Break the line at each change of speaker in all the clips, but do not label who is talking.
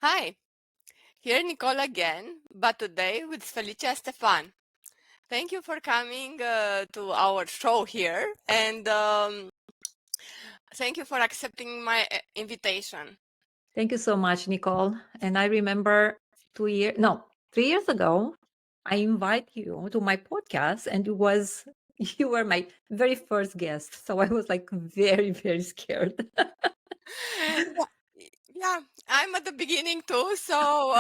Hi, here Nicole again, but today with Felicia Stepan. Thank you for coming to our show here, and thank you for accepting my invitation.
Thank you so much, Nicole. And I remember 3 years ago, I invite you to my podcast, and you were my very first guest. So I was like very, very scared.
Yeah, I'm at the beginning too, so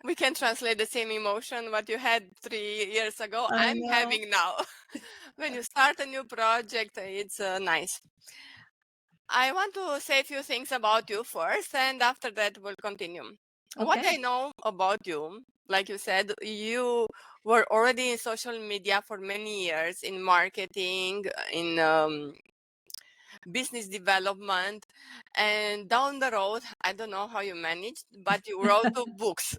we can translate the same emotion what you had 3 years ago.
I
I'm
know.
having now. When you start a new project, it's nice. I want to say a few things about you first, and after that, we'll continue. What I
Okay.
know about you, like you said, you were already in social media for many years in marketing, in business development, and down the road, I don't know how you managed, but you wrote 2 books.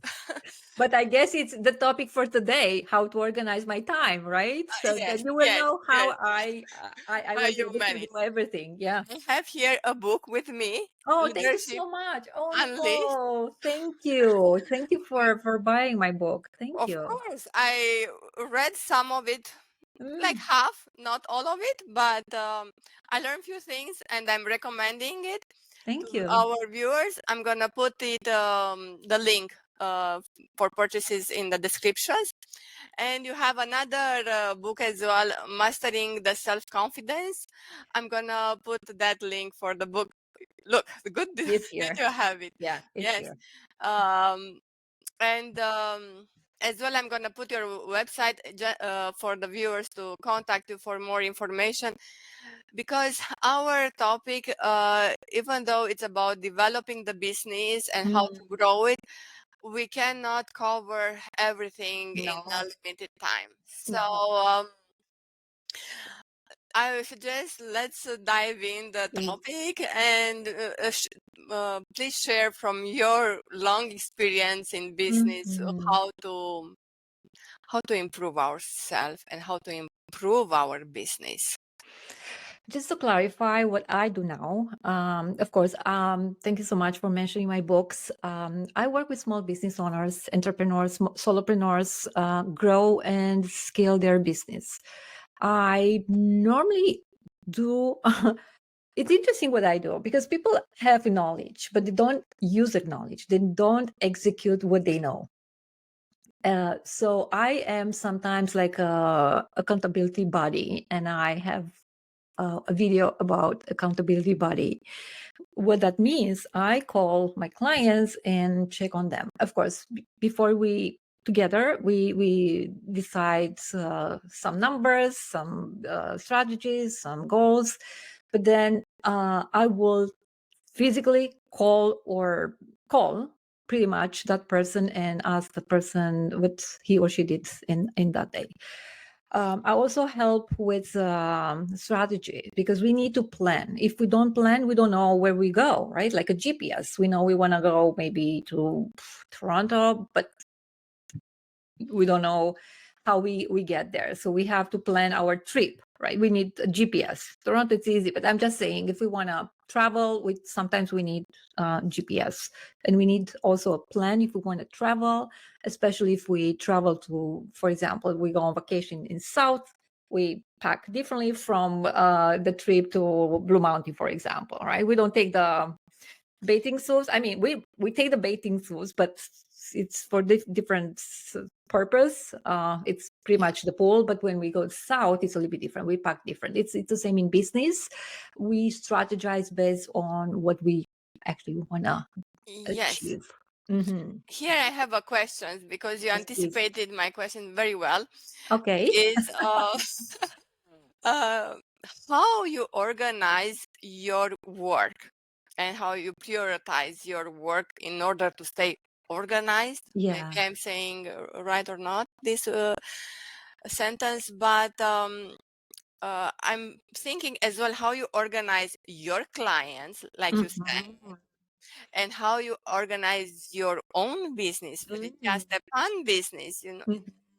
But I guess it's the topic for today, how to organize my time, right? So
Yes,
then you will
yes,
know how
yes.
I
How
was
you
able to do
managed.
everything. Yeah.
I have here a book with me,
Oh, thank you
Leadership
so much. Oh,
Unleashed.
Nicole, thank you. Thank you for buying my book. Thank
Of
you.
course, I read some of it, like
Mm,
half, not all of it, but I learned few things, and I'm recommending it to
thank you.
our viewers. I'm gonna put it the link for purchases in the descriptions, and you have another book as well, Mastering the Self Confidence. I'm gonna put that link for the book. Look, the good
This
that
year.
you have it.
Yeah, it's
Yes.
here.
Um, and as well, I'm going to put your website for the viewers to contact you for more information, because our topic, even though it's about developing the business and how
Mm,
to grow it, we cannot cover everything in a
no,
limited time. So
no.
I suggest let's dive in the
Please.
topic, and please share from your long experience in business
Mhm.
how to improve ourselves and how to improve our business.
Just to clarify what I do now, of course, thank you so much for mentioning my books. I work with small business owners, entrepreneurs, solopreneurs, grow and scale their business. I normally do. It's interesting what I do because people have knowledge, but they don't use that knowledge. They don't execute what they know. So I am sometimes like a accountability body, and I have a video about accountability body. What that means, I call my clients and check on them. Of course, before we together we decide some numbers, some strategies, some goals, but then I will physically call pretty much that person and ask the person what he or she did in that day. I also help with strategy because we need to plan. If we don't plan, we don't know where we go, right? Like a GPS. We know we want to go maybe to Toronto, but we don't know how we get there. So we have to plan our trip, right? We need a GPS. Toronto, it's easy, but I'm just saying if we want to travel, sometimes we need GPS, and we need also a plan if we want to travel, especially if we travel to, for example, we go on vacation in South. We pack differently from the trip to Blue Mountain, for example, right? We don't take the bathing suits. I mean, we take the bathing suits, but it's for different purpose. It's pretty much the pool, but when we go south, it's a little bit different. We pack different. It's the same in business. We strategize based on what we actually wanna
Yes.
achieve. Mm-hmm.
Here I have a question, because you
Yes, please.
anticipated my question very well.
Okay.
Is uh, how you organize your work and how you prioritize your work in order to stay organized. Maybe
Yeah.
I'm saying right or not this sentence, but I'm thinking as well how you organize your clients, like you said,
Mm-hmm.
and how you organize your own business,
Mm-hmm.
just a fun business.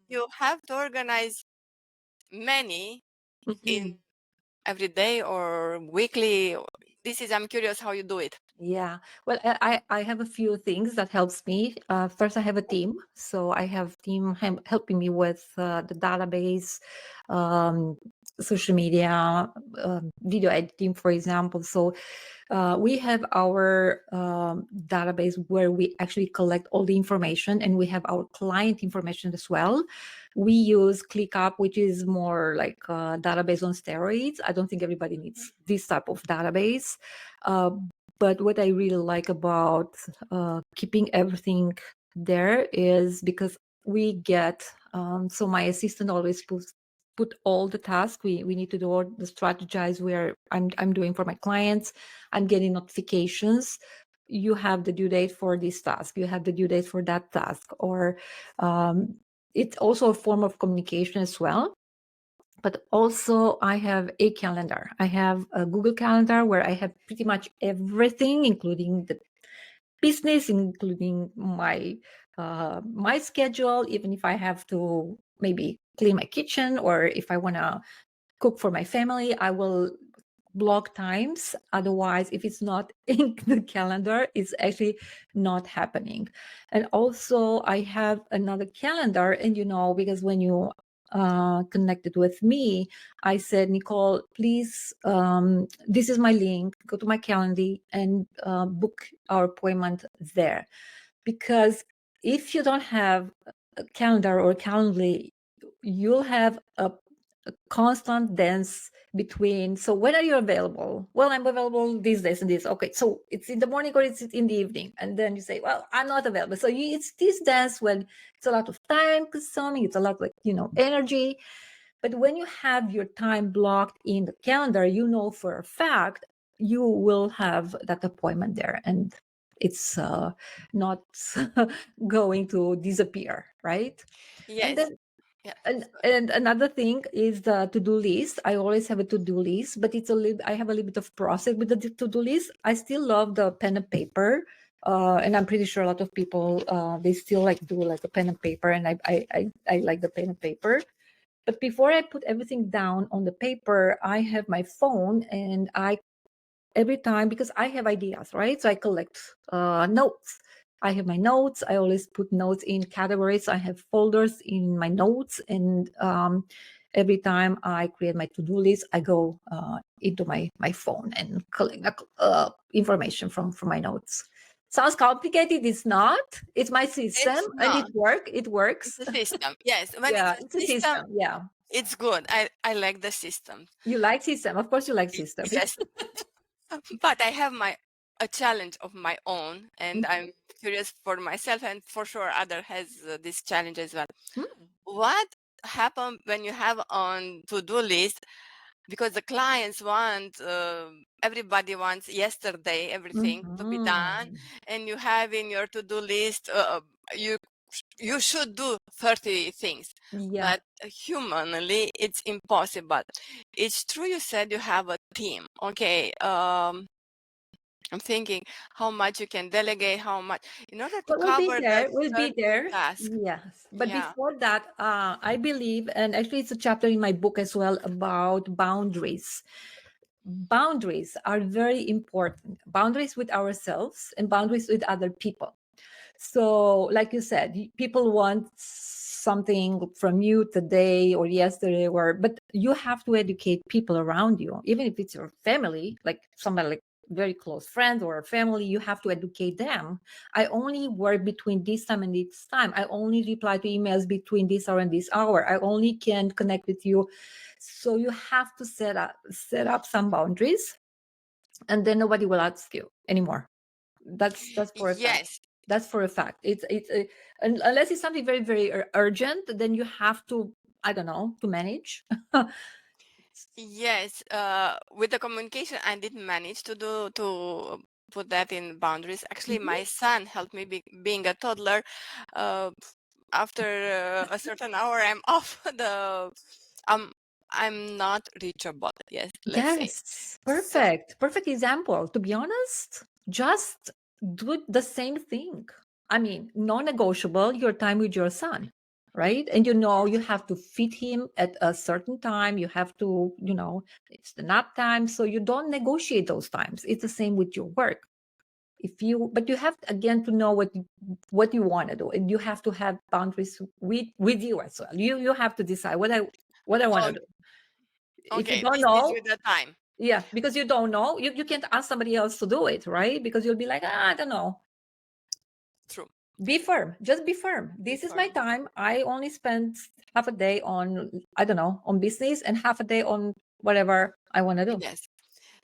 You have to organize many in
Mm-hmm.
every day or weekly. I'm curious how you do it.
Yeah. Well, I have a few things that helps me. First, I have a team. So I have team helping me with the database, um, social media, video editing, for example. So we have our database where we actually collect all the information, and we have our client information as well. We use ClickUp, which is more like a database on steroids. I don't think everybody needs this type of database. But what I really like about keeping everything there is because we get, so my assistant always put all the tasks we need to do, or the strategize where I'm doing for my clients. I'm getting notifications. You have the due date for this task. You have the due date for that task. Or it's also a form of communication as well. But also I have a calendar. I have a Google Calendar where I have pretty much everything, including the business, including my my schedule, even if I have to maybe clean my kitchen, or if I want to cook for my family, I will block times. Otherwise, if it's not in the calendar, it's actually not happening. And also I have another calendar, and because when you connected with me, I said, Nicole, please, this is my link, go to my calendar and book our appointment there. Because if you don't have a calendar or Calendly, you'll have a constant dance between, so when are you available? Well, I'm available these days and this. Okay, so it's in the morning or it's in the evening, and then you say, well, I'm not available. So it's this dance when it's a lot of time consuming, it's a lot like energy. But when you have your time blocked in the calendar, for a fact you will have that appointment there, and it's not going to disappear, right? And
Yes.
then
Yeah.
and another thing is the to-do list. I always have a to-do list, but I have a little bit of process with the to-do list. I still love the pen and paper. And I'm pretty sure a lot of people they still like do like a pen and paper, and I like the pen and paper. But before I put everything down on the paper, I have my phone, and every time, because I have ideas, right? So I collect notes. I have my notes. I always put notes in categories. I have folders in my notes, and every time I create my to-do list, I go into my phone and collect information from my notes. Sounds complicated. It's not. It's my system,
It's
and
not.
It works.
It's a system. Yes. When it's
Yeah,
a
it's a
system,
system. Yeah,
it's good. I like the system.
you like system. Of course, you like system.
Yes. But I have a challenge of my own, and I'm curious for myself, and for sure other has this challenge as well.
Mhm.
What happen when you have on to-do list, because the clients want everybody wants yesterday everything to be done,
Mhm.
and you have in your to-do list you you should do 30 things,
Yeah.
but humanly it's impossible. It's true you said you have a team. Okay, I'm thinking how much you can delegate, how much in order to
But we'll be
cover the
there. We'll be
certain
there.
task.
Yes. But
Yeah.
before that, I believe, and actually it's a chapter in my book as well about boundaries. Boundaries are very important. Boundaries with ourselves and boundaries with other people. So, like you said, people want something from you today or yesterday, but you have to educate people around you, even if it's your family, like somebody like very close friend or a family. You have to educate them. I only work between this time and this time. I only reply to emails between this hour and this hour. I only can connect with you. So you have to set up some boundaries, and then nobody will ask you anymore. That's for a fact.
Yes.
That's for a fact. Unless it's something very very urgent, then you have to, I don't know, to manage.
Yes, with the communication, I didn't manage to put that in boundaries. Actually,
Mhm.
my son helped me being a toddler. Uh, After a certain hour, I'm off the. Um, I'm not reachable. Yes, let's say.
Yes,
So
perfect example. To be honest, just do the same thing. I mean, non-negotiable your time with your son, right? And you have to feed him at a certain time. You have to, it's the nap time, so you don't negotiate those times. It's the same with your work. But you have again to know what you want to do, and you have to have boundaries with you as well. You have to decide what I want to
Oh,
do. If you
okay,
don't
this needs
know,
you the time.
yeah, because you don't know, you can't ask somebody else to do it, right? Because you'll be like, I don't know.
True.
Be firm. Just be firm. This is my
Firm.
time. I only spend half a day on, I don't know, on business and half a day on whatever I want to do.
Yes.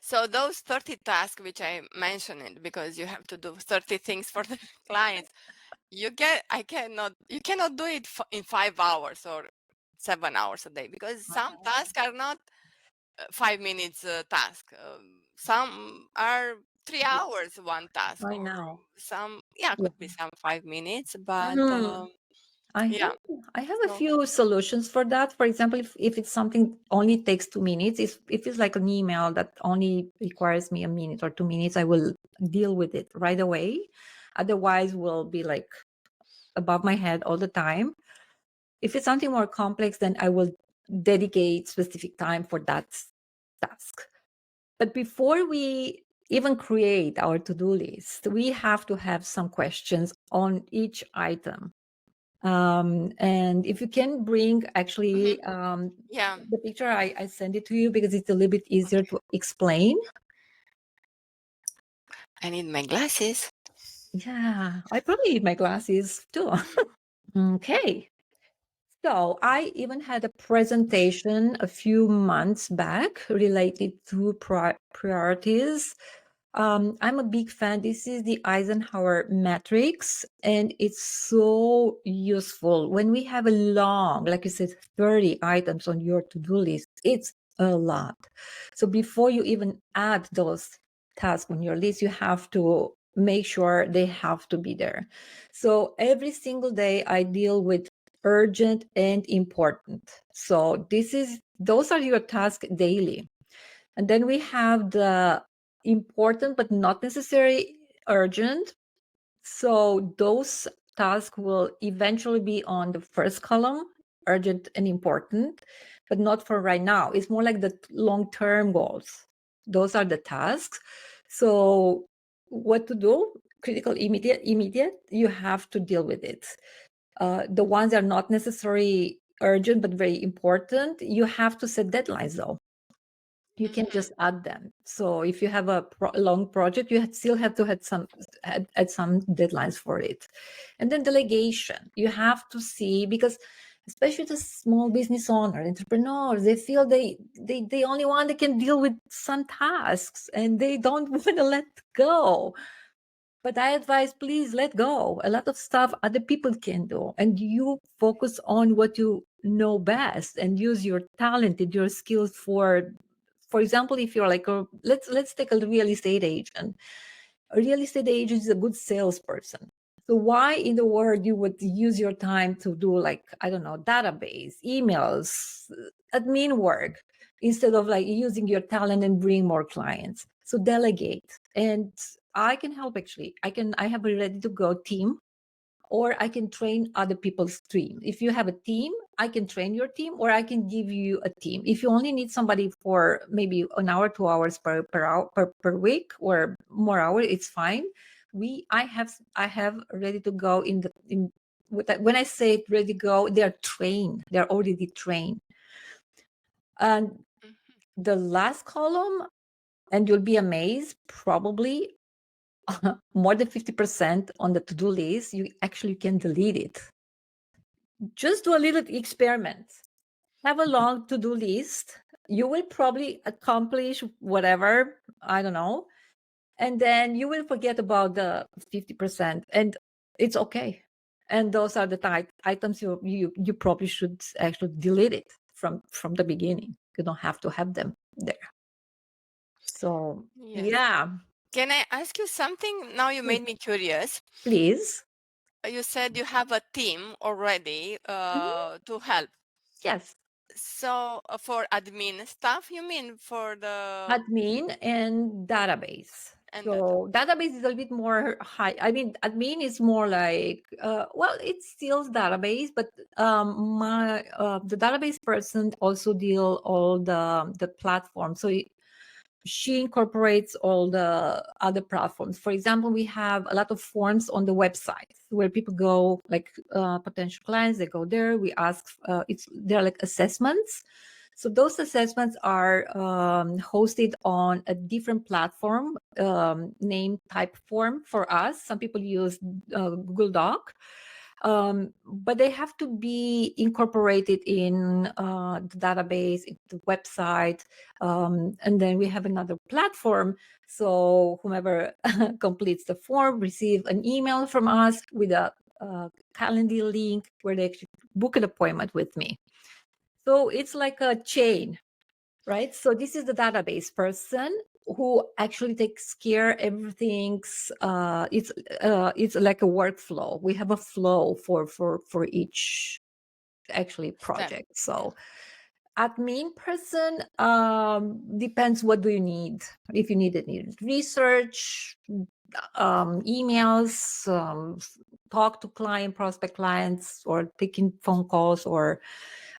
So those 30 tasks, which I mentioned it because you have to do 30 things for the clients, you cannot do it in 5 hours or 7 hours a day, because some tasks are not 5 minutes task. Some are 3 hours one task,
I
or
know.
some
Yeah.
could be some 5 minutes, but
Mhm.
yeah.
I have a
So
few solutions for that. For example, if it's something only takes 2 minutes, if it's like an email that only requires me a minute or 2 minutes, I will deal with it right away. Otherwise, will be like above my head all the time. If it's something more complex, then I will dedicate specific time for that task. But before we even create our to-do list, we have to have some questions on each item. And if you can bring actually
yeah,
the picture, I send it to you because it's a little bit easier to explain.
I need my glasses.
Yeah, I probably need my glasses too. Okay. So I even had a presentation a few months back related to priorities. I'm a big fan. This is the Eisenhower Matrix, and it's so useful. When we have a long, like you said, 30 items on your to-do list, it's a lot. So before you even add those tasks on your list, you have to make sure they have to be there. So every single day I deal with urgent and important. So those are your tasks daily. And then we have the important but not necessarily urgent. So those tasks will eventually be on the first column, urgent and important, but not for right now. It's more like the long-term goals. Those are the tasks. So what to do? Critical, immediate, you have to deal with it. The ones that are not necessarily urgent but very important, you have to set deadlines though. You can just add them. So if you have a long project, you still have to add some deadlines for it. And then delegation, you have to see, because especially the small business owner, entrepreneurs, they feel they only one that can deal with some tasks and they don't want to let go. But I advise, please let go. A lot of stuff other people can do, and you focus on what you know best and use your talent and your skills for example, if you're like let's take a real estate agent. A real estate agent is a good salesperson. So why in the world you would use your time to do, like, I don't know, database, emails, admin work, instead of like using your talent and bring more clients? So delegate. And I can help actually. I have a ready to go team, or I can train other people's team. If you have a team, I can train your team, or I can give you a team. If you only need somebody for maybe an hour, 2 hours per week, or more hour, it's fine. I have ready to go when I say ready to go, they're trained. They're already trained. And the last column, and you'll be amazed, probably more than 50% on the to-do list, you actually can delete it. Just do a little experiment. Have a long to-do list. You will probably accomplish whatever, I don't know. And then you will forget about the 50%, and it's okay. And those are the items you probably should actually delete it from the beginning. You don't have to have them there. So
Yes.
yeah,
Can I ask you something? Now you made me curious.
please.
You said you have a team already
Mhm.
to help.
Yes.
So for admin stuff, you mean for the
Admin and database.
and data?
So database is a little bit more high. I mean, admin is more like, well, it's still database, but the database person also deal all the platform. So she incorporates all the other platforms. For example, we have a lot of forms on the website where people go, like potential clients, they go there. We ask, they're like assessments. So those assessments are hosted on a different platform, named Typeform for us. Some people use Google Doc. But they have to be incorporated in the database, in the website, and then we have another platform. So whomever completes the form receive an email from us with a calendar link where they actually book an appointment with me. So it's like a chain, right? So this is the database person who actually takes care everything's. It's like a workflow. We have a flow for each actually project. So admin person depends what do you need. If you need research, emails, talk to prospect clients, or taking phone calls, or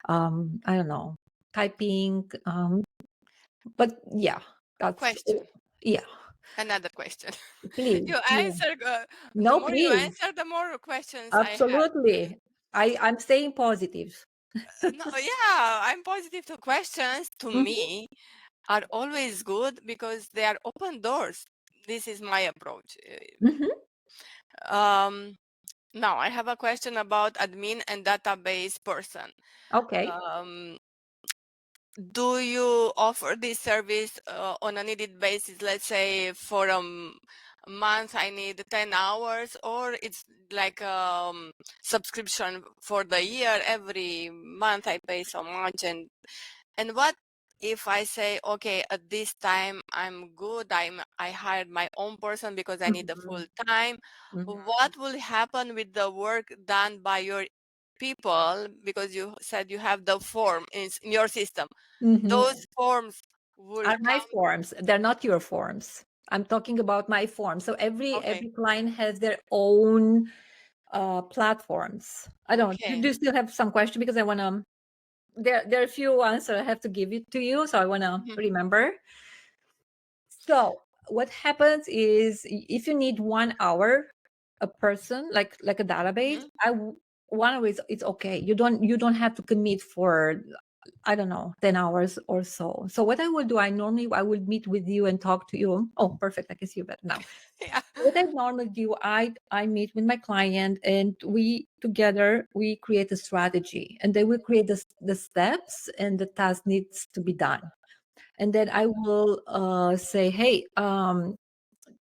I don't know, typing. But yeah, that's
Question.
yeah.
Another question.
Please,
You answer. The
no,
more you
please,
answer, the more questions I have.
absolutely. I'm staying positive.
No, yeah, I'm positive to questions. To
Mhm,
me, are always good because they are open doors. This is my approach.
mhm.
Um, Now I have a question about admin and database person.
Okay.
Um, do you offer this service on a needed basis? Let's say for a month I need 10 hours, or it's like subscription for the year. Every month I pay so much, and what if I say, okay, at this time I'm good, I hired my own person because I need a
Mhm,
full time.
mhm,
What will happen with the work done by your people? Because you said you have the form in your system.
mhm.
Those forms will
Are my
come.
forms? They're not your forms. I'm talking about my forms. So every
Okay,
client has their own platforms. I don't.
okay.
Do you still have some question? Because I want to. There are a few answers I have to give it to you, so I want to
Mhm,
remember. So what happens is, if you need 1 hour a person, like a database,
mhm.
1 hour is it's okay. You don't have to commit for, I don't know, 10 hours or so. So what I will do, I would meet with you and talk to you. Oh, perfect. I can see you better now.
Yeah.
What I normally do, I meet with my client, and we together we create a strategy, and then we create the steps and the task needs to be done. And then I will say, hey,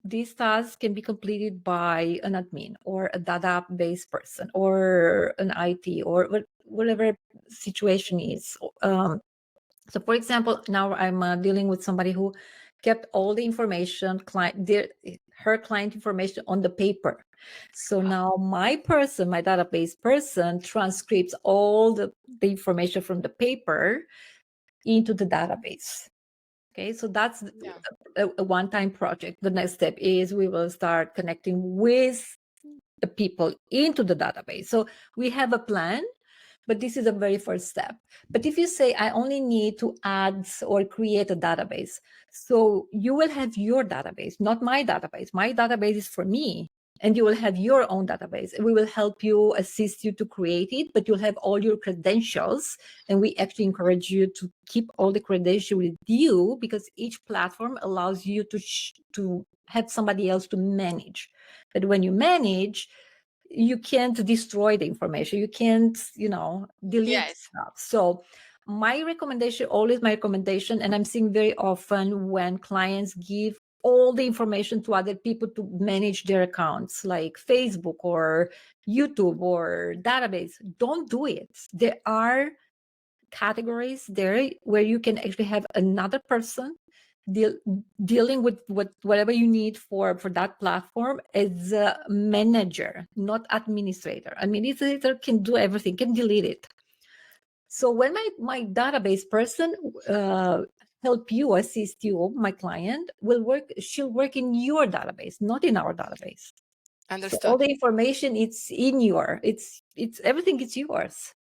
these tasks can be completed by an admin or a database person or an IT, or whatever situation is. So for example, now I'm dealing with somebody who kept all the information, her client information on the paper. So now my database person transcribes all the information from the paper into the database. Okay, so that's
Yeah.
a one-time project. The next step is we will start connecting with the people into the database. So we have a plan, but this is a very first step. But if you say, I only need to add or create a database, so you will have your database, not my database. My database is for me, and you will have your own database. We will help you, assist you to create it, but you'll have all your credentials. And we actually encourage you to keep all the credentials with you, because each platform allows you to have somebody else to manage. But when you manage, you can't destroy the information. You can't, delete
Yes.
stuff. So my recommendation, always my recommendation, and I'm seeing very often when clients give all the information to other people to manage their accounts, like Facebook or YouTube or database, don't do it. There are categories there where you can actually have another person dealing with whatever you need for that platform as a manager, not administrator. Administrator can do everything, can delete it. So when my database person help you, assist you, my client she'll work in your database, not in our database. So all
Understood.
the information, it's in it's everything is yours.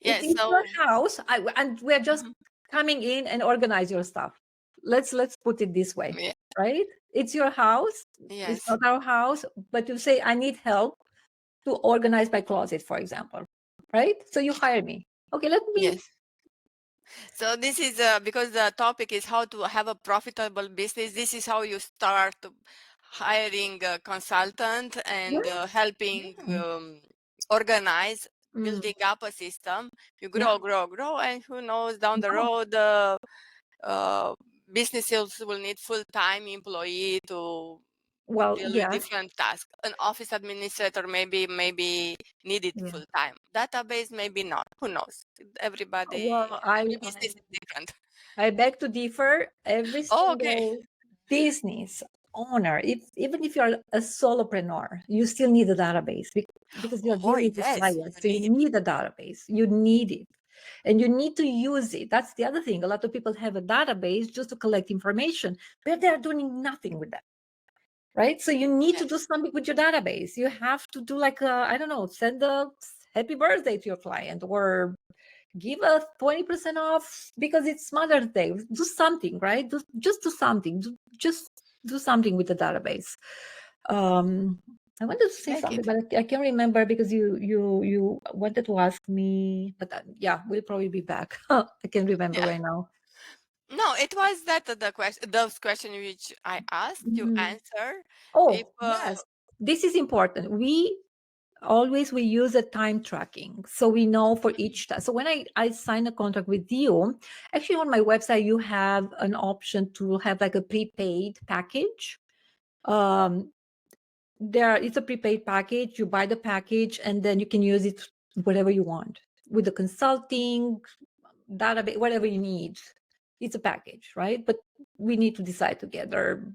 It's
Yes.
in your
So.
house, and we're just
Mhm.
coming in and organize your stuff. Let's put it this way,
Yeah.
right? It's your house. It's
Yes.
not our house, but you say, I need help to organize my closet, for example, right? So you hire me. Okay, let me.
Yes. So this is because the topic is how to have a profitable business. This is how you start hiring a consultant and
Yeah,
helping
yeah,
organize,
mm,
building up a system. You
yeah.
grow, and who knows down the
No,
road, uh, businesses will need full-time employee to
well,
deal with
yes,
different tasks. An office administrator maybe needed
yeah.
full-time. Database maybe not. Who knows?
Well,
Every business is different.
I beg to differ. Every
Oh, okay.
single business owner, even if you're a solopreneur, you still need a database because you're
Oh,
dealing with
yes, you
clients. So you
need.
need a database. You need it. And you need to use it. That's the other thing. A lot of people have a database just to collect information, but they're doing nothing with that. Right. So you need to do
Yes,
something with your database. You have to do like, I don't know, send a happy birthday to your client or give a 20% off because it's Mother's Day. Do something, right? Just do something. Just do something with the database. I wanted to say
make
something,
it.
but I can't remember because you wanted to ask me. But yeah, we'll probably be back. I can't remember
Yeah.
right now.
No, it was that the question, those question which I asked you
Mhm.
answer. If
Oh yes, this is important. We use a time tracking, so we know for each task. So when I sign a contract with you, actually on my website you have an option to have like a prepaid package. um it's a prepaid package. You buy the package and then you can use it whatever you want with the consulting, database, whatever you need. It's a package, right? But we need to decide together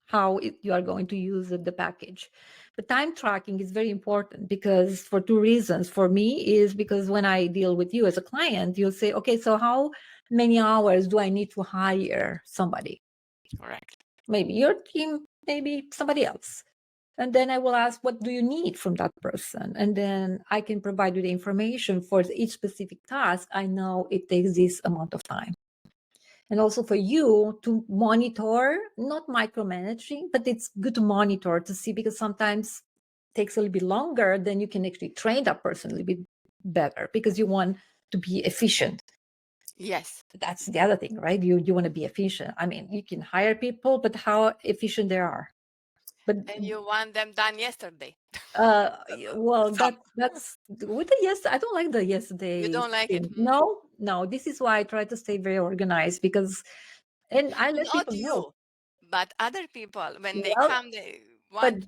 how you are going to use the package. The time tracking is very important because for two reasons. For me is because when I deal with you as a client, you'll say, okay, so how many hours do I need to hire somebody?
correct.
Maybe your team, maybe somebody else. And then I will ask, what do you need from that person? And then I can provide you the information for each specific task. I know it takes this amount of time. And also for you to monitor, not micromanaging, but it's good to monitor to see, because sometimes it takes a little bit longer, then you can actually train that person a little bit better because you want to be efficient.
Yes.
That's the other thing, right? You want to be efficient. I mean, you can hire people, but how efficient they are. But
And you want them done yesterday.
well,
Some.
that's with the yes. I don't like the
You
yesterday
don't like it.
thing. No. This is why I try to stay very organized because, and I let
Not
people know.
you, but other people. When they
Well,
come, they
but
want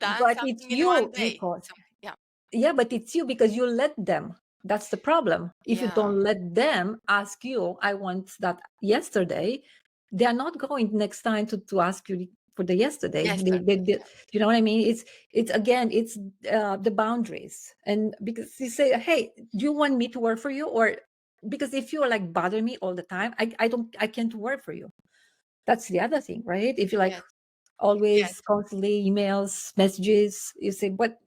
done
but it's
something in one
you,
day.
Nicole.
So, yeah.
Yeah, but it's you because you let them. That's the problem. If you
Yeah.
don't let them ask you, I want that yesterday, they are not going next time to ask you for the yesterday.
Yesterday.
You know what I mean? It's again, it's the boundaries. And because you say, hey, do you want me to work for you? Or because if you like bother me all the time, I can't work for you. That's the other thing, right? If you like
Yes. Yes.
always constantly emails, messages, you say, but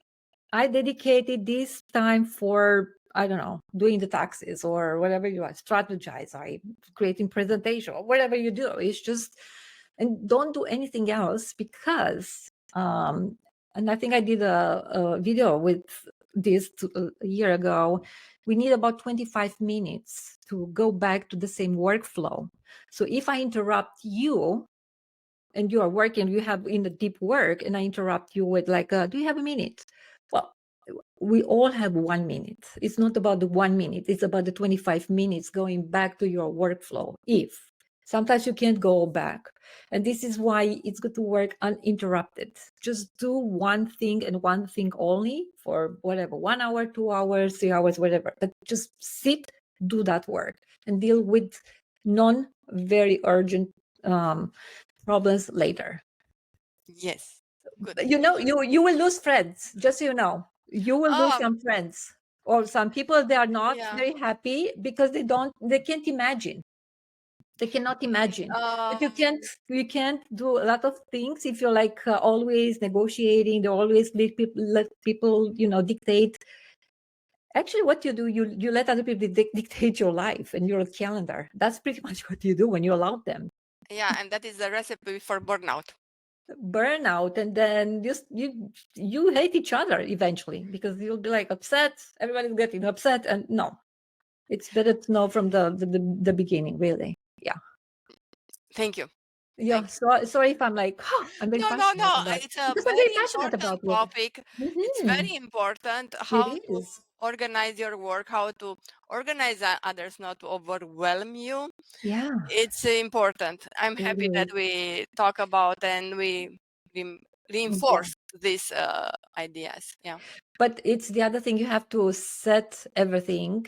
I dedicated this time for, I don't know, doing the taxes or whatever you are, strategize, I creating presentation or whatever you do. It's just, and don't do anything else because, and I think I did a video with this a year ago. We need about 25 minutes to go back to the same workflow. So if I interrupt you, and you are working, you have in the deep work, and I interrupt you with like, do you have a minute? Well, we all have 1 minute. It's not about the 1 minute. It's about the 25 minutes going back to your workflow. If sometimes you can't go back. And this is why it's good to work uninterrupted. Just do one thing and one thing only for whatever, 1 hour, 2 hours, 3 hours, whatever. But just sit, do that work and deal with non very urgent problems later.
Yes. Good.
You know, you will lose friends, just so you know. You will lose
Um.
some friends or some people. They are not
Yeah.
very happy because they can't imagine. They cannot imagine. But you can't do a lot of things if you're like always negotiating. They always let people dictate. Actually, what you do, you let other people dictate your life and your calendar. That's pretty much what you do when you allow them.
Yeah, and that is the recipe for burnout.
Burnout, and then you hate each other eventually because you'll be like upset, everybody's getting upset, and no, it's better to know from the beginning, really. Yeah.
Thank you.
Yeah,
Thank you.
so sorry if I'm like, I'm very
No, no,
passionate
no.
about,
It's a
because I'm very
very
passionate
important
about it.
topic. It's
Hmm.
very important
It
how to
is.
organize your work, how to organize others, not to overwhelm you.
Yeah,
It's important. I'm
it
happy that
is.
we talk about and we
Yeah.
reinforce these ideas. Yeah.
But it's the other thing, you have to set everything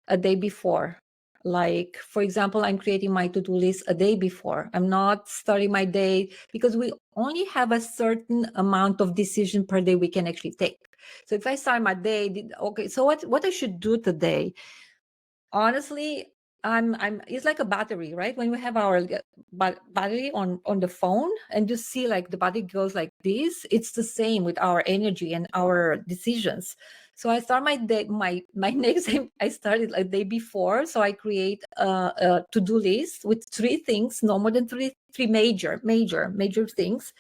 a day before. Like, for example, I'm creating my to-do list a day before. I'm not starting my day because we only have a certain amount of decision per day we can actually take. So if I start my day, okay, so what I should do today? Honestly, I'm it's like a battery, right? When we have our battery on the phone and you see like the battery goes like this, it's the same with our energy and our decisions. So I start my day, my next day, I started a day before, so I create a to-do list with 3 things, no more than three major things.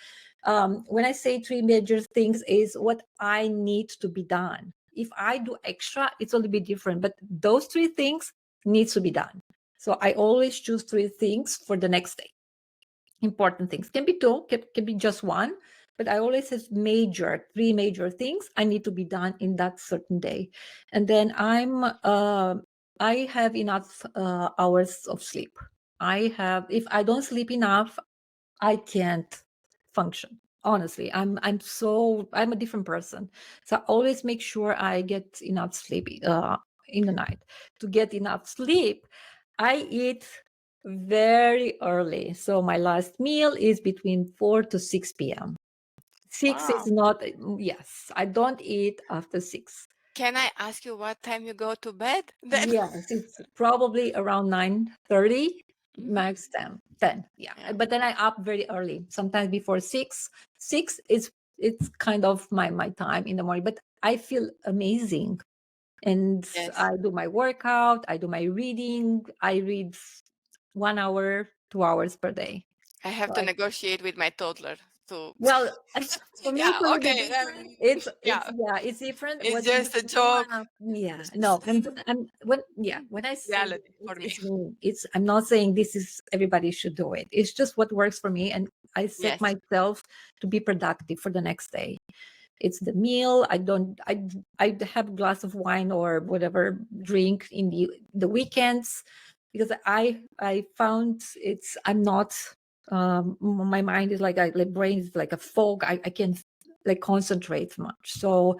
When I say 3 major things, is what I need to be done. If I do extra, it's a little bit different, but those 3 things needs to be done. So I always choose 3 things for the next day. Important things, can be 2, can be just 1, but I always have 3 major things I need to be done in that certain day. And then I have enough hours of sleep. If I don't sleep enough, I can't function. Honestly, I'm a different person. So I always make sure I get enough sleep in the night. To get enough sleep, I eat very early. So my last meal is between 4 to 6 p.m. 6
Wow.
is not, yes, I don't eat after 6.
Can I ask you what time you go to bed then?
Yes, it's probably around 9:30,
Mhm.
max 10. Yeah.
Yeah.
But then I up very early, sometimes before 6. 6 is it's kind of my time in the morning, but I feel amazing. And
Yes.
I do my workout, I do my reading. I read 1 hour, 2 hours per day.
I have
So
to negotiate with my toddler to.
well, for me,
Yeah.
it's a little bit
Okay.
different.
Yeah.
It's different.
It's
What you
just a
do,
joke.
yeah,
It's
no,
just
I'm when I say
reality for me.
it's me, I'm not saying this is everybody should do it. It's just what works for me, and I set
Yes.
myself to be productive for the next day. It's the meal. I don't. I have a glass of wine or whatever drink in the weekends because I found I'm not. My mind is like my brain is like a fog. I can't like concentrate much. So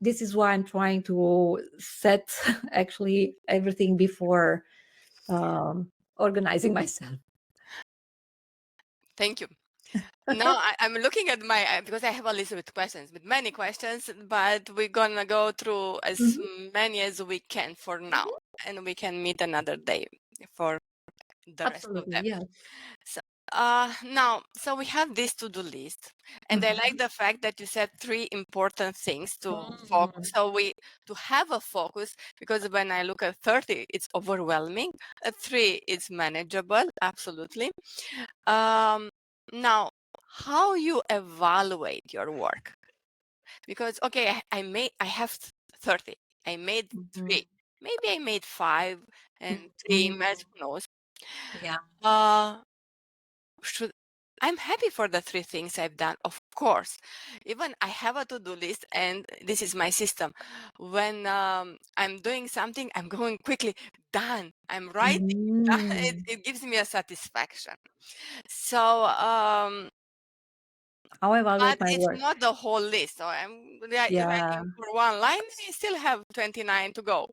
this is why I'm trying to set actually everything before organizing myself.
Thank you. Now I'm looking at my because I have a list with questions, with many questions, but we're gonna go through as
Mhm.
many as we can for now, and we can meet another day for the rest of
Absolutely,
them.
yes.
So now, so we have this to-do list, and I like
Mhm.
the fact that you said 3 important things to focus.
Mm.
So we to have a focus, because when I look at 30, it's overwhelming. At 3, it's manageable, absolutely. Now, how you evaluate your work? Because okay, I have 30. I made
Mhm.
3. Maybe I made 5 and 3
Mhm.
match, who knows?
Yeah.
Uh, should I'm happy for the 3 things I've done, of course. Even I have a to-do list, and this is my system. When I'm doing something, I'm going quickly, done. I'm writing, done.
Mm.
It gives me a satisfaction. So,
How I
but
evaluate my
it's
work.
not the whole list. So I'm
Yeah,
writing for 1 line, I still have 29 to go.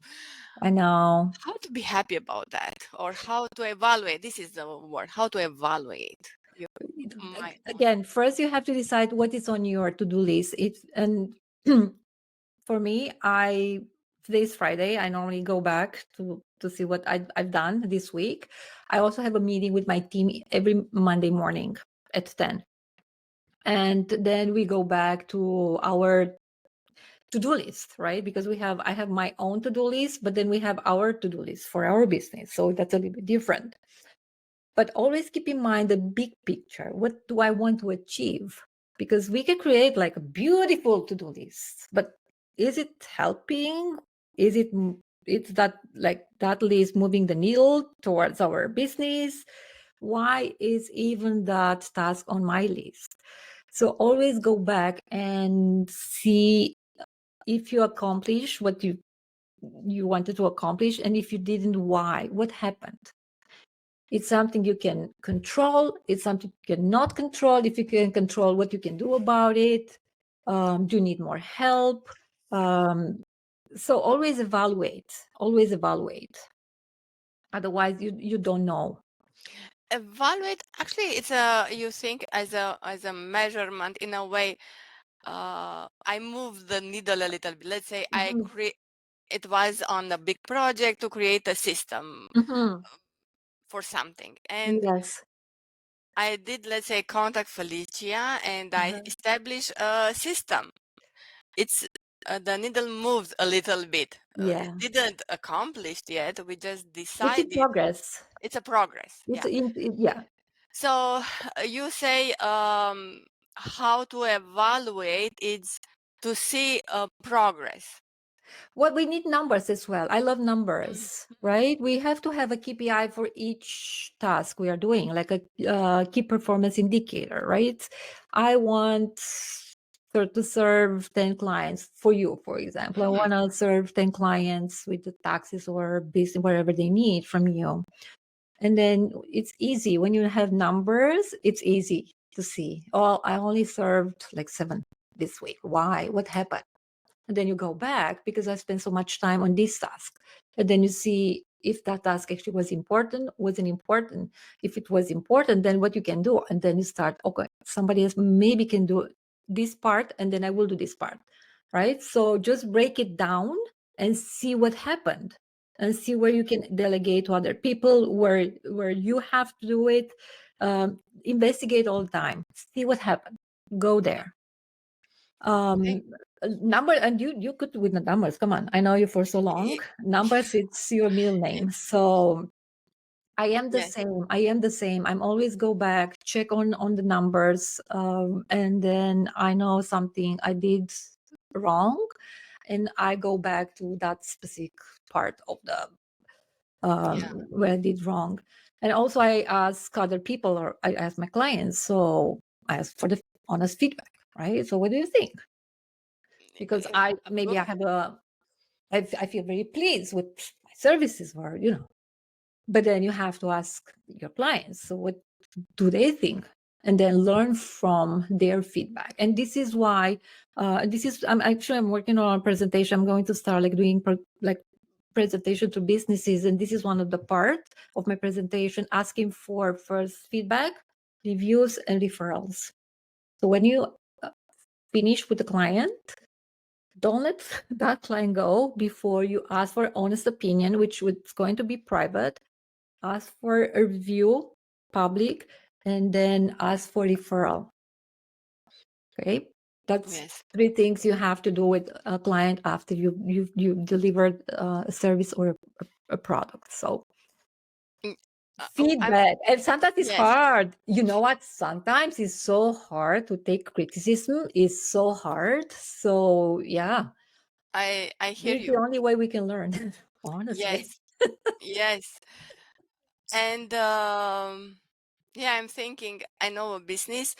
I know.
How to be happy about that, or how to evaluate? This is the word. How to evaluate your my.
Again, first you have to decide what is on your to-do list. And for me, today's Friday. I normally go back to see what I've done this week. I also have a meeting with my team every Monday morning at 10. And then we go back to our to-do list, right? Because I have my own to-do list, but then we have our to-do list for our business. So that's a little bit different. But always keep in mind the big picture. What do I want to achieve? Because we can create like a beautiful to-do list, but is it helping? Is it it's that like that list moving the needle towards our business? Why is even that task on my list? So always go back and see if you accomplish what you wanted to accomplish, and if you didn't, why? What happened? It's something you can control. It's something you cannot control. If you can control, what you can do about it. Do you need more help? So always evaluate. Always evaluate. Otherwise, you don't know.
Evaluate, actually, it's you think as a measurement in a way. I move the needle a little bit. Let's say it was on a big project to create a system for something, and
Yes.
I did, let's say, contact Felicia, and I established a system. It's the needle moved a little bit. It
Yeah.
didn't accomplish yet. We just
It's in
decided
progress.
it's a progress.
It's
Yeah.
yeah.
So you say how to evaluate is to see progress.
Well, we need numbers as well. I love numbers, right? We have to have a KPI for each task we are doing, like a key performance indicator, right? I want to serve 10 clients for you, for example. I want to serve 10 clients with the taxes or business, whatever they need from you. And then it's easy. When you have numbers, it's easy to see. Oh, I only served like 7 this week. Why? What happened? And then you go back because I spent so much time on this task. And then you see if that task actually was important, wasn't important. If it was important, then what you can do. And then you start, okay, somebody else maybe can do this part, and then I will do this part. Right. So just break it down and see what happened, and see where you can delegate to other people, where you have to do it. Investigate all the time. See what happened. Go there. Number, and you could with the numbers, come on, I know you for so long. Numbers, it's your middle name. So I am the same. I'm always go back, check on the numbers, and then I know something I did wrong, and I go back to that specific part of the where I did wrong. And also I ask other people, or I ask my clients. So I ask for the honest feedback, right? So what do you think? Because I feel very pleased with my services, or but then you have to ask your clients, so what do they think, and then learn from their feedback. And this is why I'm working on a presentation. I'm going to start like doing presentation to businesses, and this is one of the parts of my presentation, asking for first feedback, reviews, and referrals. So when you finish with the client, don't let that client go before you ask for honest opinion, which is going to be private. Ask for a review, public, and then ask for referral. Okay, that's 3 things you have to do with a client after you delivered a service or a product. So feedback, and sometimes it's hard. You know what? Sometimes it's so hard to take criticism. It's so hard. So yeah.
I hear
It's
you.
the only way we can learn, honestly.
Yes. And I'm thinking, I know a business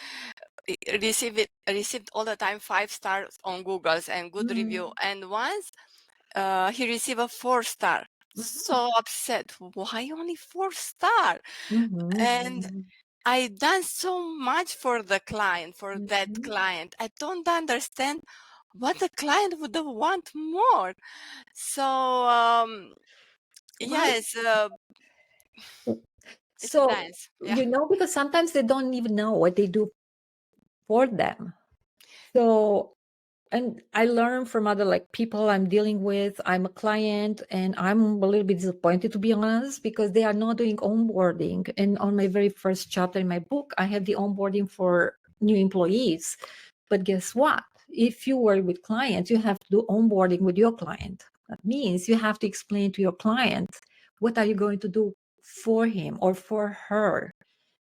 received all the time 5 stars on Google's and good review. And once he received a 4 star. So upset. Why only 4 star? And I done so much for the client, for that client. I don't understand what the client would want more. So yes, it's a
So,
dance. Yeah.
because sometimes they don't even know what they do for them. So, and I learn from other people I'm dealing with. I'm a client, and I'm a little bit disappointed, to be honest, because they are not doing onboarding. And on my very first chapter in my book, I have the onboarding for new employees. But guess what? If you work with clients, you have to do onboarding with your client. That means you have to explain to your client, what are you going to do for him or for her,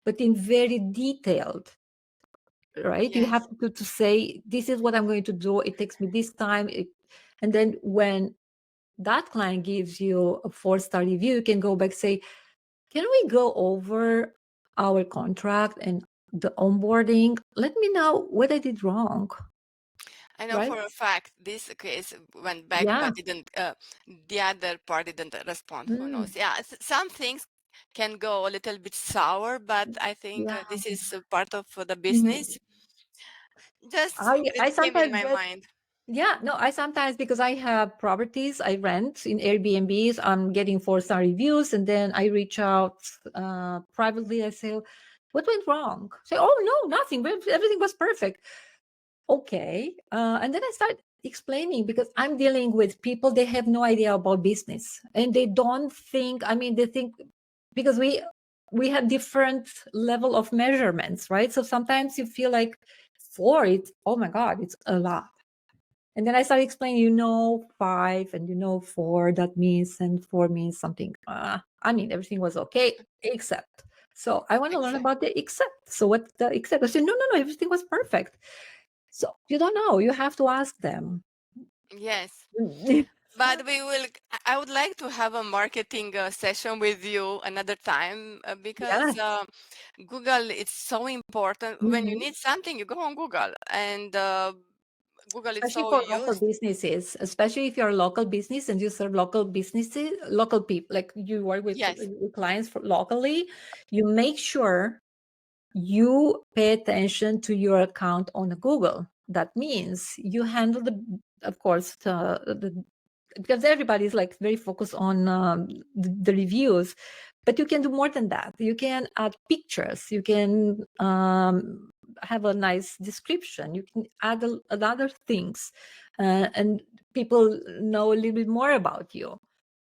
but in very detailed, right? You
Yes.
have to say, this is what I'm going to do. It takes me this time. And then when that client gives you a 4-star review, you can go back, say, can we go over our contract and the onboarding? Let me know what I did wrong.
I know
Right?
for a fact this case went back,
Yeah.
but didn't. The other party didn't respond. Who knows?
Mm,
Yeah, some things can go a little bit sour, but I think
yeah.
this is a part of the
Mm.
business. Just
I
it came in
sometimes
my
get,
mind.
yeah, no, I sometimes, because I have properties I rent in Airbnbs, I'm getting 4-star reviews, and then I reach out privately. I say, what went wrong? Say, oh, no, nothing. Everything was perfect. Okay. And then I start explaining, because I'm dealing with people, they have no idea about business, and they don't think, I mean, they think, because we have different level of measurements, right? So sometimes you feel like 4, it's, oh my God, it's a lot. And then I start explaining, 5 and 4, that means, and 4 means something. I mean, everything was okay, except. So I want to learn
Except,
about the except. So what the except? I said, no, everything was perfect. So you don't know. You have to ask them.
yes. But we will. I would like to have a marketing session with you another time because
Yes.
Google is so important. When you
Mhm.
need something, you go on Google, and Google is
Especially
so
for local
used.
businesses, especially if you're a local business and you serve local businesses, local people, like you work with
Yes,
clients locally, you make sure you pay attention to your account on Google. That means you handle of course, because everybody's like very focused on the reviews, but you can do more than that. You can add pictures. You can have a nice description. You can add other things, and people know a little bit more about you.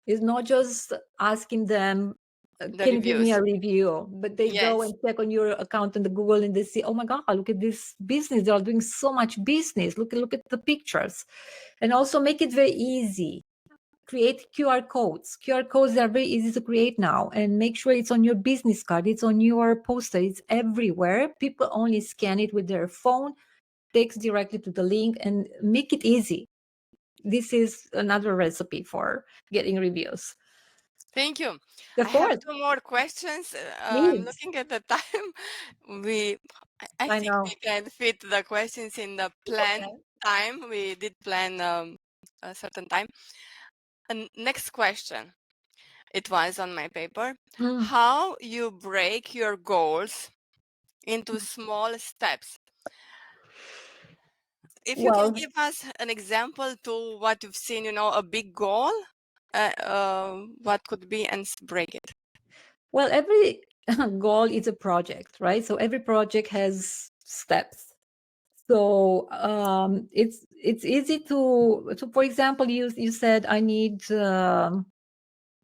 It's not just asking them,
the
can you give me
reviews.
a review? But they go
Yes.
and check on your account in the Google, and they see, oh my God, look at this business. They are doing so much business. Look at the pictures. And also make it very easy. Create QR codes. QR codes are very easy to create now, and make sure it's on your business card. It's on your poster. It's everywhere. People only scan it with their phone, takes directly to the link, and make it easy. This is another recipe for getting reviews.
Thank you. I
Of
have
course,
two more questions. I'm
please.
looking at the time. We, I
I
think
know.
we can fit the questions in the
It's
planned
okay.
time. We did plan a certain time. And next question. It was on my paper.
Mm.
How you break your goals into small steps. If you can
Well,
give us an example to what you've seen, a big goal, what could be, and break it.
well, every goal is a project, right? So every project has steps. So it's easy to, for example, you said I need a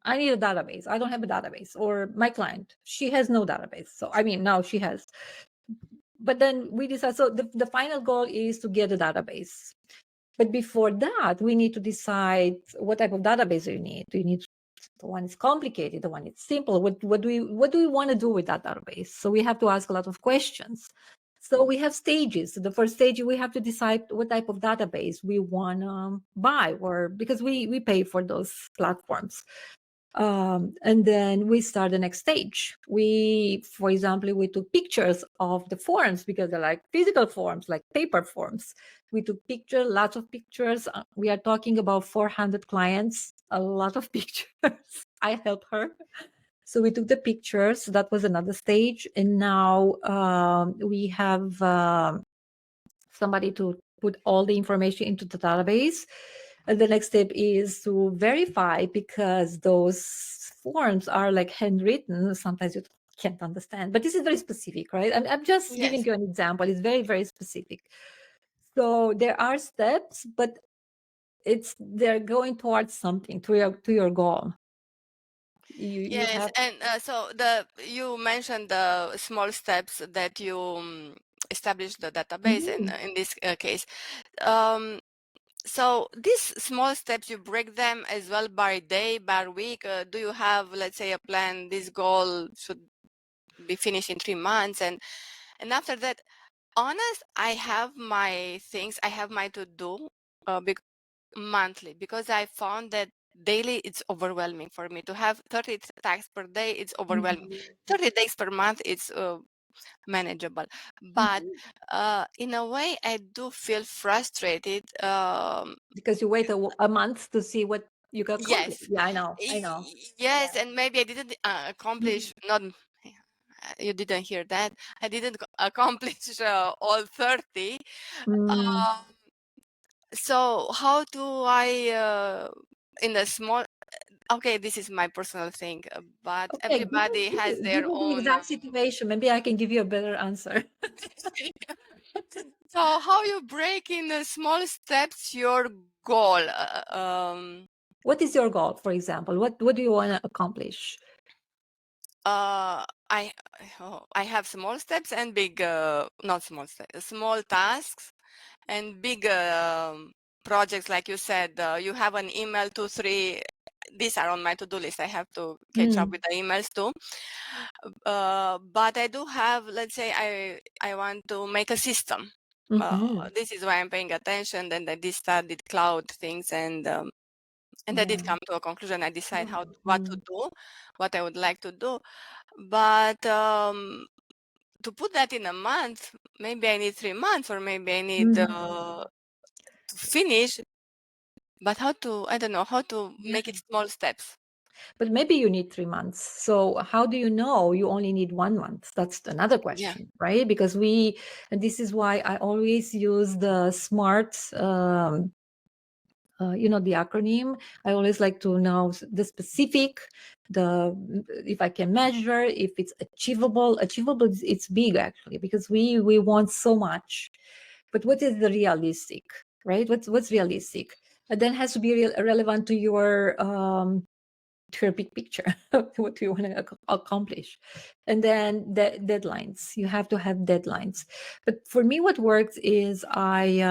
database. I don't have a database, or my client, she has no database. So I mean, now she has. But then we decide. So the final goal is to get a database. But before that, we need to decide what type of database you need. Do you need the one is complicated, the one is simple? What do we want to do with that database? So we have to ask a lot of questions. So we have stages. So the first stage, we have to decide what type of database we want to buy, or because we pay for those platforms. And then we start the next stage. For example, we took pictures of the forms, because they're like physical forms, like paper forms. We took pictures, lots of pictures. We are talking about 400 clients, a lot of pictures. I help her. So we took the pictures. That was another stage. And now we have somebody to put all the information into the database. And the next step is to verify, because those forms are like handwritten. Sometimes you can't understand, but this is very specific, right? I'm just giving
Yes.
you an example. It's very, very specific. So there are steps, but they're going towards something, to your goal. You
Yes,
have.
and so you mentioned the small steps that you establish the database in
Mhm.
in this case. Um, So these small steps, you break them as well by day, by week. Do you have, let's say, a plan? This goal should be finished in 3 months, and after that, honest, I have my things, I have my to do monthly, because I found that daily it's overwhelming for me to have 30 tasks per day. It's overwhelming. 30 days per month, it's manageable, but in a way I do feel frustrated.
Because you wait a month to see what you got accomplished.
Yes.
Yeah, I know.
Yes, and maybe I didn't accomplish, not you didn't hear that, I didn't accomplish all 30.
Mm.
um, so how do I in a small, okay, this is my personal thing, but
Okay,
everybody has
give
their
me the
own
exact situation. Maybe I can give you a better answer.
so how you break in small steps your goal?
What is your goal, for example? What do you want to accomplish?
I I have small steps and big not small steps, small tasks and big projects. Like you said, you have an email, 2 3, these are on my to-do list. I have to catch up with the emails too. But I do have, let's say, I want to make a system. This is why I'm paying attention. Then I did studied cloud things, and I did come to a conclusion. I decide what to do, what I would like to do. But to put that in a month, maybe I need 3 months, or maybe I need to finish. But how to, I don't know, how to make it small steps.
But maybe you need 3 months. So how do you know you only need 1 month? That's another
Yeah.
question, right? Because and this is why I always use the SMART, the acronym. I always like to know the specific, if I can measure, if it's achievable. Achievable, it's big actually, because we want so much. But what is the realistic, right? What's realistic? And then has to be relevant to your big picture. What do you want to accomplish? And then the deadlines. You have to have deadlines. But for me, what works is I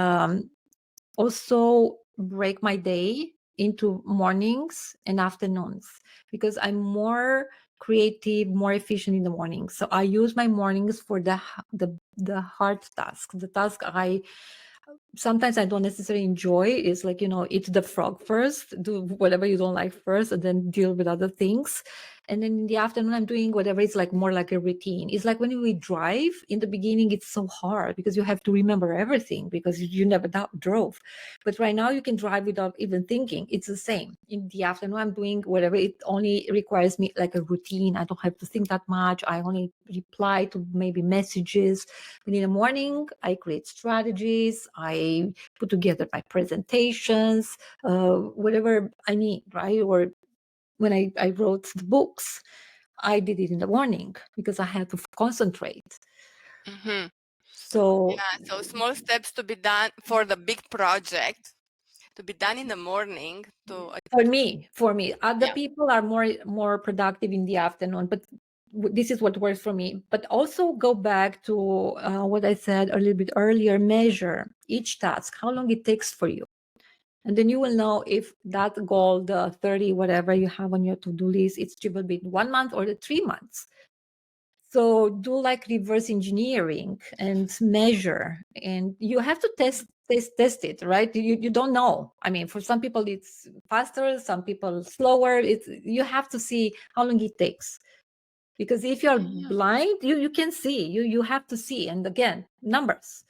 also break my day into mornings and afternoons, because I'm more creative, more efficient in the morning. So I use my mornings for the hard tasks, the task sometimes I don't necessarily enjoy. Is like, eat the frog first, do whatever you don't like first, and then deal with other things. And then in the afternoon, I'm doing whatever. It's like more like a routine. It's like when we drive in the beginning, it's so hard because you have to remember everything because you never drove. But right now you can drive without even thinking. It's the same. In the afternoon, I'm doing whatever. It only requires me like a routine. I don't have to think that much. I only reply to maybe messages. But in the morning, I create strategies. I put together my presentations, whatever I need, right? Or when I wrote the books, I did it in the morning because I had to concentrate. So
Yeah, so small steps to be done for the big project, to be done in the morning.
for me, other
Yeah.
people are more productive in the afternoon, but this is what works for me. But also go back to what I said a little bit earlier. Measure each task, how long it takes for you. And then you will know if that goal, the 30, whatever you have on your to-do list, it's achievable in 1 month or the 3 months. So do like reverse engineering and measure, and you have to test it, right? You don't know. I mean, for some people it's faster, some people slower. You have to see how long it takes. Because if you're blind, you can see, you have to see. And again, numbers,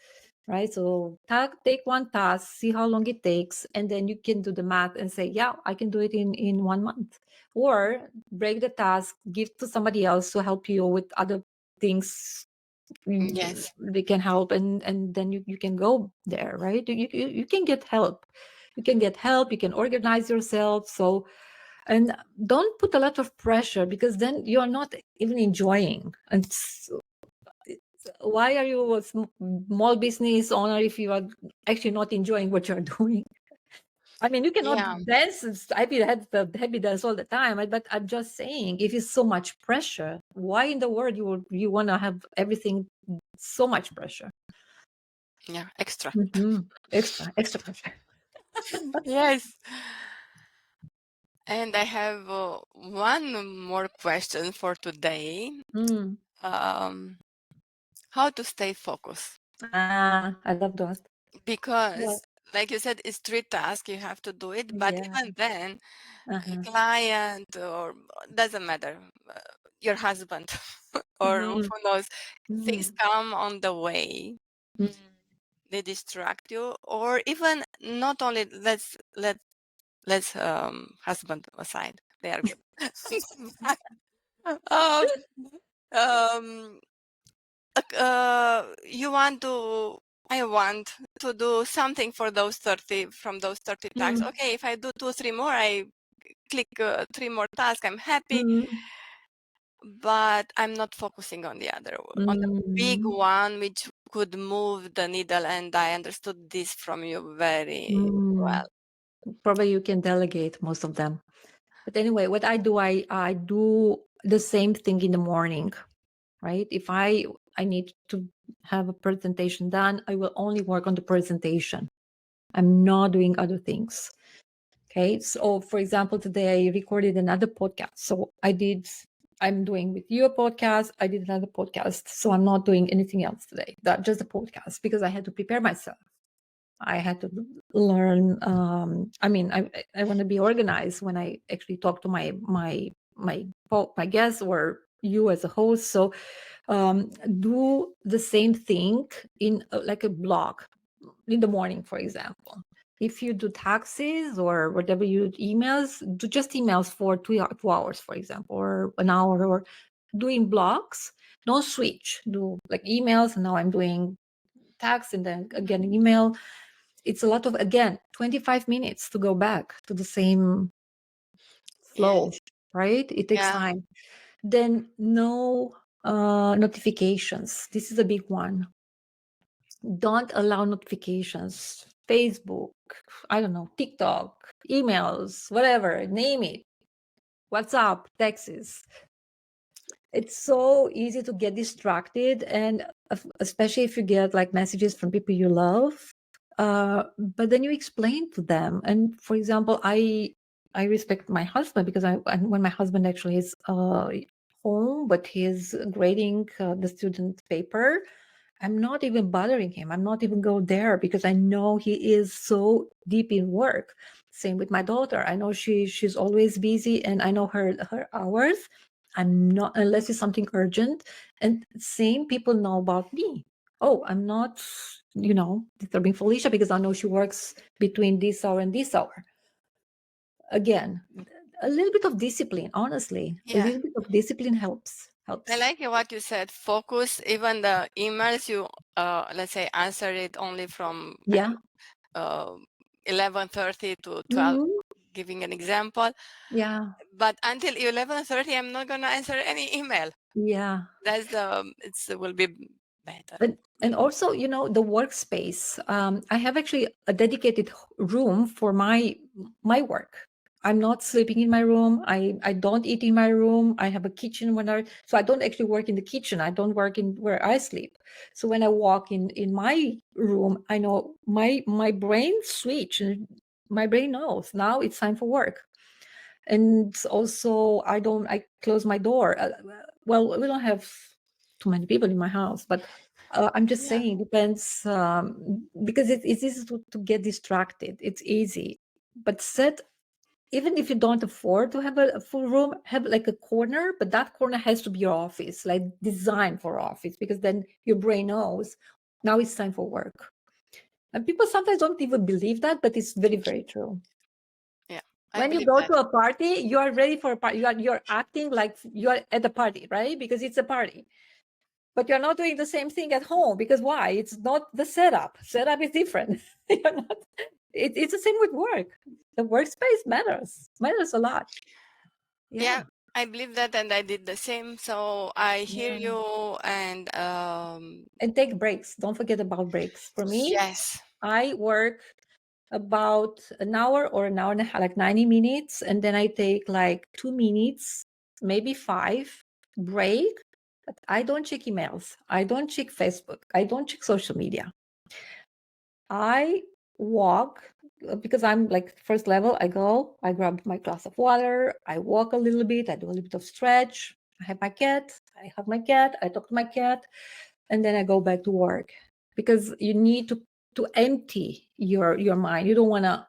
right? So take one task, see how long it takes, and then you can do the math and say, yeah, I can do it in 1 month. Or break the task, give to somebody else to help you with other things.
Yes.
They can help, and then you can go there, right? You can get help. You can get help, you can organize yourself. So, and don't put a lot of pressure, because then you're not even enjoying. And why are you a small business owner if you are actually not enjoying what you're doing? I mean, you cannot
Yeah.
dance. I had the happy dance all the time, but I'm just saying, if it's so much pressure, why in the world you want to have everything so much pressure?
Yeah. Extra.
Extra pressure.
Yes. And I have one more question for today.
Mm.
How to stay focused?
I love those. Well,
Because, like you said, it's three tasks, you have to do it. But
yeah.
even then, a
Uh-huh.
client or doesn't matter, your husband or who
Mhm.
knows, things
Mhm.
come on the way.
Mm.
They distract you, or even not only let's husband aside. They are good. um, um, you want to I want to do something for those 30 from those 30 tasks.
Mm.
Okay, if I do 2 3 more, I click 3 more tasks, I'm happy,
Mm.
but I'm not focusing on the other on the big
Mm.
one which could move the needle, and I understood this from you very
Mm.
well.
Probably you can delegate most of them. But anyway, what I do, I do the same thing in the morning, right? If I need to have a presentation done, I will only work on the presentation. I'm not doing other things. Okay. So for example, today I recorded another podcast. So I'm doing with you a podcast. I did another podcast. So I'm not doing anything else today. That just a podcast because I had to prepare myself. I had to learn. I want to be organized when I actually talk to my guests or you as a host. So do the same thing in like a blog in the morning, for example. If you do taxes or whatever you do emails, do just emails for 2 hours, for example, or an hour, or doing blogs. Don't switch. Do like emails, and now I'm doing tax, and then again email. It's a lot of, again, 25 minutes to go back to the same flow,
Yes.
right? It takes
Yeah.
time. Then no notifications. This is a big one. Don't allow notifications. Facebook, I don't know, TikTok, emails, whatever, name it. WhatsApp, texts. It's so easy to get distracted, and especially if you get like messages from people you love. But then you explain to them. And for example, I respect my husband because when my husband actually is home, but he's grading the student paper, I'm not even bothering him. I'm not even go there because I know he is so deep in work. Same with my daughter. I know she's always busy, and I know her hours. I'm not, unless it's something urgent. And same people know about me. Oh, I'm not, disturbing Felicia because I know she works between this hour and this hour. Again, a little bit of discipline, honestly. A
Yeah.
little bit of discipline helps.
I like what you said. Focus. Even the emails you, let's say, answer it only from
Yeah.
11:30 to 12.
Mhm.
Giving an example,
Yeah.
but until 11:30, I'm not gonna answer any email.
Yeah.
That's the it will be better.
And also, the workspace. I have actually a dedicated room for my work. I'm not sleeping in my room. I don't eat in my room. I have a kitchen so I don't actually work in the kitchen. I don't work in where I sleep. So when I walk in my room, I know my brain switch, and my brain knows now it's time for work. And also I close my door. Well, we don't have too many people in my house, but I'm just
Yeah.
saying, depends, because it's easy to get distracted. It's easy, but even if you don't afford to have a full room, have like a corner, but that corner has to be your office, like designed for office, because then your brain knows now it's time for work. And people sometimes don't even believe that, but it's very, very true.
Yeah. I
When you
believe
go
that.
to a party, you are ready for a party. You're acting like you are at a party, right? Because it's a party. But you're not doing the same thing at home, because why? It's not the setup. Setup is different. You're not, it's the same with work. The workspace matters a lot.
Yeah,
Yeah.
I believe that, and I did the same. So I hear
Yeah.
you, and
And take breaks. Don't forget about breaks. For me,
yes,
I work about an hour or an hour and a half, like 90 minutes. And then I take like 2 minutes, maybe 5 break. But I don't check emails. I don't check Facebook. I don't check social media. I walk because I'm like first level, I go, I grab my glass of water, I walk a little bit, I do a little bit of stretch. I have my cat, I have my cat, I talk to my cat, and then I go back to work, because you need to empty your mind. You don't want to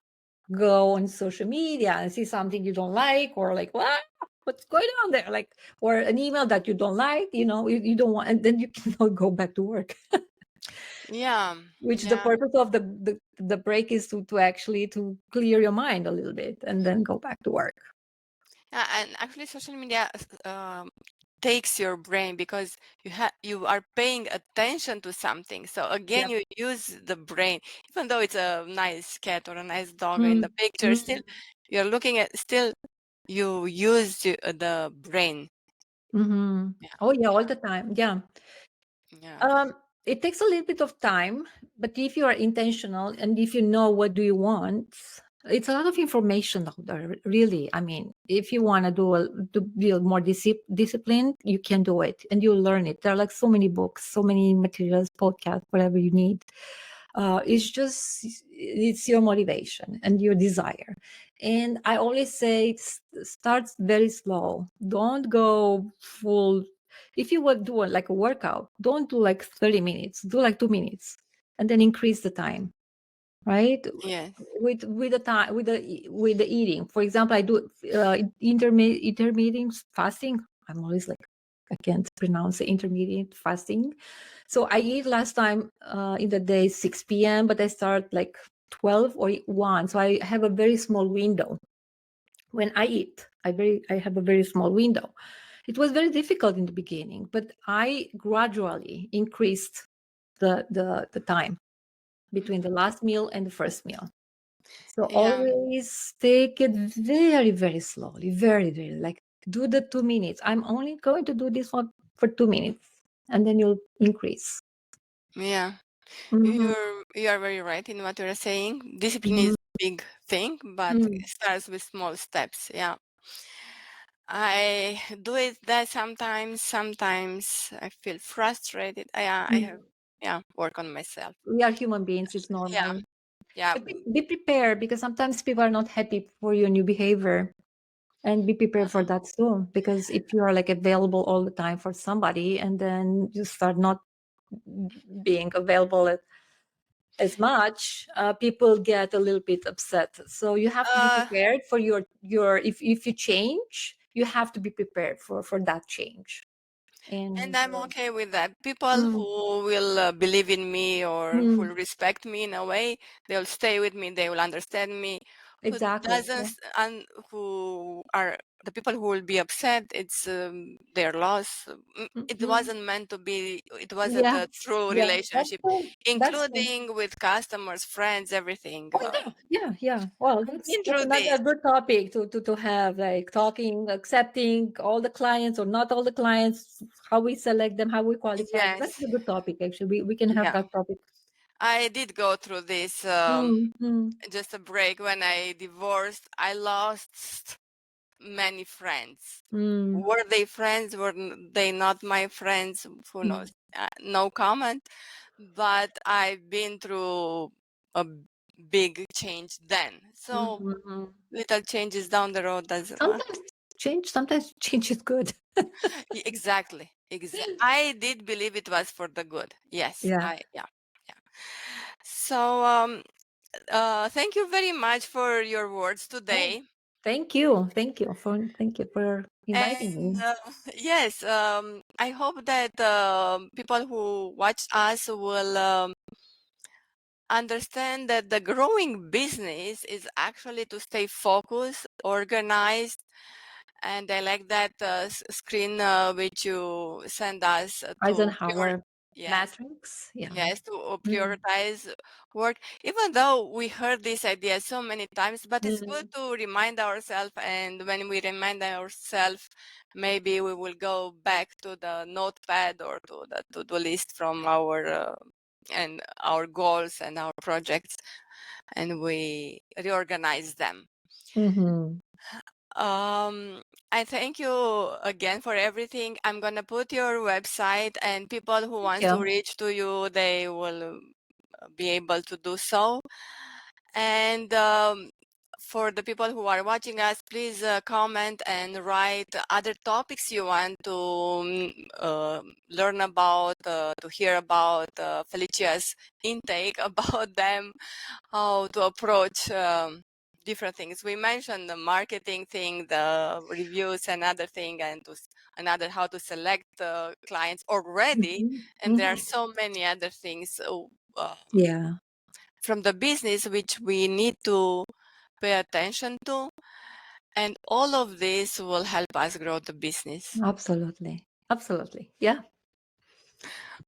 go on social media and see something you don't like, or like, what's going on there, like, or an email that you don't like, you don't want, and then you cannot go back to work.
Yeah.
Which the
Yeah.
purpose of the break is to actually to clear your mind a little bit and then go back to work.
Yeah, and actually, social media takes your brain, because you are paying attention to something. So again,
Yep.
you use the brain, even though it's a nice cat or a nice dog in
Mm,
the picture.
mm,
Still, you're looking at. Still, you use the brain.
mhm.
Yeah,
Oh yeah, all
yeah,
the time. Yeah.
yeah.
It takes a little bit of time, but if you are intentional and if you know what do you want, it's a lot of information out there, really. I mean, if you want to to be more disciplined, you can do it and you'll learn it. There are like so many books, so many materials, podcasts, whatever you need. It's your motivation and your desire. And I always say, start very slow. Don't go full. If you would do like a workout, don't do like 30 minutes, do like 2 minutes, and then increase the time, right?
Yes.
With the time, with the eating. For example, I do intermittent fasting. I'm always like, I can't pronounce the intermittent fasting. So I eat last time in the day 6 p.m., but I start like 12 or 1. So I have a very small window when I eat. I have a very small window. It was very difficult in the beginning, but I gradually increased the time between the last meal and the first meal. So
Yeah.
always take it very, very slowly, very, very like do the 2 minutes. I'm only going to do this one for 2 minutes, and then you'll increase.
Yeah.
Mhm,
You are very right in what you're saying. Discipline is
mhm,
a big thing, but
mm,
it starts with small steps. Yeah. I do it that sometimes. Sometimes I feel frustrated. I
mm.
have, work on myself.
We are human beings. It's
Yeah,
normal.
yeah,
But be prepared, because sometimes people are not happy for your new behavior. And be prepared for that too. Because if you are like available all the time for somebody and then you start not being available as much, people get a little bit upset. So you have to be
uh,
prepared for your if you change, you have to be prepared for that change.
and
And
I'm okay with that. People
mm,
who will believe in me or who
mm,
will respect me in a way, they'll stay with me. They will understand me. Who
exactly.
doesn't,
Yeah.
and who are the people who will be upset, it's their loss. It
Mhm.
wasn't meant to be. It wasn't
Yeah.
a true
Yeah. That's
relationship,
true. That's true.
including with customers, friends, everything.
Oh yeah, yeah, yeah. Well,
I've
that's
been
that's
through
another
this.
good topic to have, like talking, accepting all the clients or not all the clients, how we select them, how we qualify. That's
Yes.
a good topic actually. We can have
Yeah.
that topic.
I did go through this.
Mm, mm,
Just a break. When I divorced, I lost many friends.
mm,
Were they friends? Were they not my friends? Who
mm,
knows? No comment. But I've been through a big change then.
mm,
So
mm.
little changes down the road doesn't matter.
Sometimes change is good.
Exactly. I did believe it was for the good. Yes.
Yeah.
Yeah. Yeah. So thank you very much for your words
Oh,
today.
thank you for inviting
And
me.
yes, I hope that people who watch us will understand that the growing business is actually to stay focused, organized, and I like that screen which you send us to
Eisenhower
yes.
Matrix. Yeah.
Yes, to
Mm,
prioritize work, even though we heard this idea so many times, but it's good
mm,
to remind ourselves. And when we remind ourselves, maybe we will go back to the notepad or to the to-do list from our and our goals and our projects, and we reorganize them.
mhm.
Um, I thank you again for everything. I'm gonna put your website, and people who wants to
Yeah.
reach to you, they will be able to do so. And for the people who are watching us, please comment and write other topics you want to learn about, to hear about Felicia's intake, about them, how to approach different things. We mentioned the marketing thing, the reviews, another thing, and another how to select clients already. And there are so many other things.
Yeah,
From the business which we need to pay attention to, and all of this will help us grow the business.
absolutely. Absolutely. Yeah.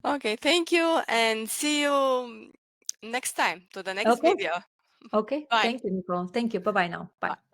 Okay, thank you, and see you next time to the next
Okay.
video.
Okay.
Bye.
Thank you, Nicole. Thank you. Bye bye now. Bye.
Bye.